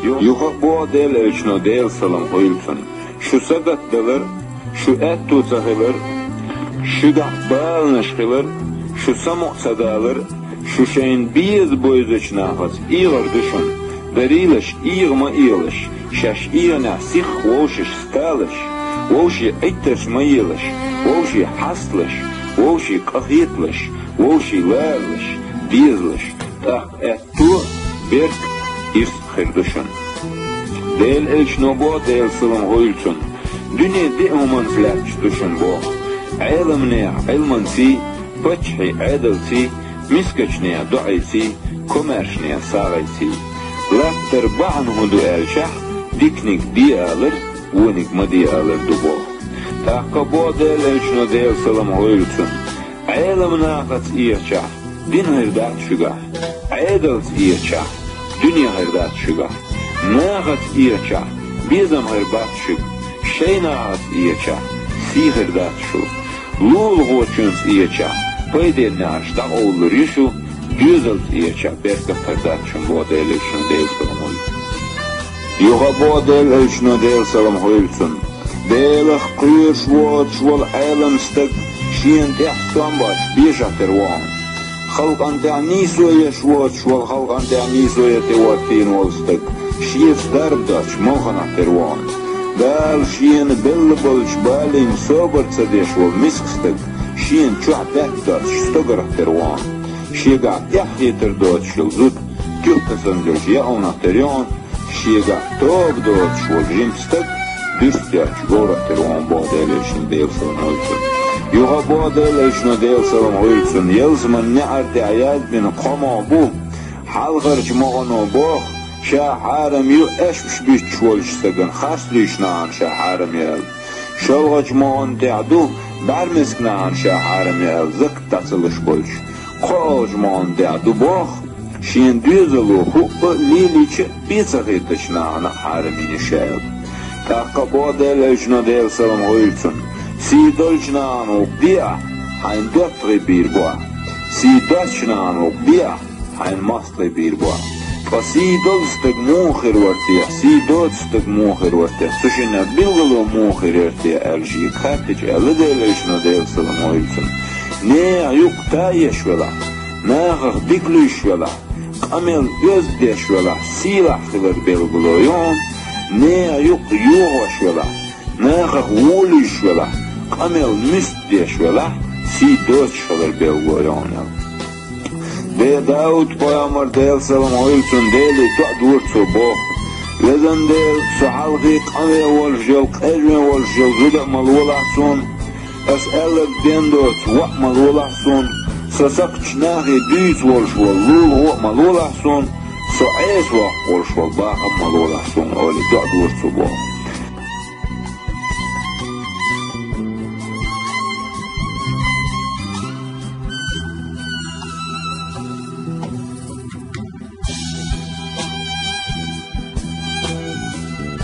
Yuha bu del ölçno del salam koyulsun. Şu sagatdalar, şu et tutsakılar, şu gahbal neşkiler, şu samuk sadalar, şu şeyin biz boyuz nafas, iğar düşün. Darilish, iğma iğlish, şaş iğna sih voşiş stalish, voşi ittish mayilish, voşi haslish, voşi kahitlish, voşi larlish, bizlish, tak et tu berk irs khirduşun. Del elçno bo del sıvım hoyulsun. Dünya de uman flatç düşün bo. Ilmne ilmansi, paçhi adalsi, miskaçne duaysi, komerşne sağaysi. Laktır bağın hudu elşah, diknik diye alır, unik ma diye alır du bo. Takka bo del elçno del sıvım hoyulsun. Ilmne akat iyachah, din hırdat şuga. Adals iyachah, dünya hırdat şuga. Nağat iyachah, bizam hırdat şug. Şey nağat iyachah, si hırdat şug. Lul hoçuns iyachah, payde nağışta olur yuşu. Düzelt iyachah, berka hırdat şun bu del elçno del sıvım hoyulsun. Yuha bu del elçno del sıvım hoyulsun. Delach kıyış vod şval alam stak. Şiyen tehtan baş, bir şahter var. Halk anteni soya şvat şval halk anteni soya tevatin olstak. Şiyet darbdaş mohanahter var. Dal şiyen belli bolş balin sobertsa deşval miskstak. Şiyen çuhbetdaş stogarahter var. Şiega yahyeter dotşil zut. Tühtasandırş ya onahter yan. Şiega tog dotşval jimstak. Düstyaç gorahter var badeleşin delsan olsun. Yuha bu del elçno del salam hoyulsun. Yalzman ne arti ayad bin qama bu. Halgarç mağano bu. Şaharım yu eşmiş bir çuvalışsagan. Xaslıyışnağın şaharım yal. Şalgaç mağan teadu. Barmesknağın şaharım yal. Zık tasılış bolş. Qoğaç mağan teadu bu. Şiyen düzelu hukku liliçi bir sakıtışnağın harimini şayal. Takka bu del elçno del salam hoyulsun. Si dolçnan okdiya, hain dötre bir boğa. Si dolçnan okdiya, hain masle bir boğa. Pa si dolstak muhir vartiya, si dolstak muhir vartiya. Suşina bilgulu muhir vartiya elçi. Kartiç elde delişno del salam hoyulsun. Ne yuk ta yeşvela, ne gık diklu işvela. Kamel göz deşvela, silah kılar bilgulu yon. Ne yuk yuğaşvela, ne gık vulu işvela. Kamel mist deşvela, si dört şalır belgoyana. De Davut peygamber del salam hoyulsun deli du'durtsu bo. Lezen del suhalgi kamel volşel, kajme volşel, zuda malvolahsun. Es'elek dendot wak malvolahsun. Sasak çnahi düz volşvel, lul wak malvolahsun. So es wak volşvel, bakam malvolahsun, oli du'durtsu bo.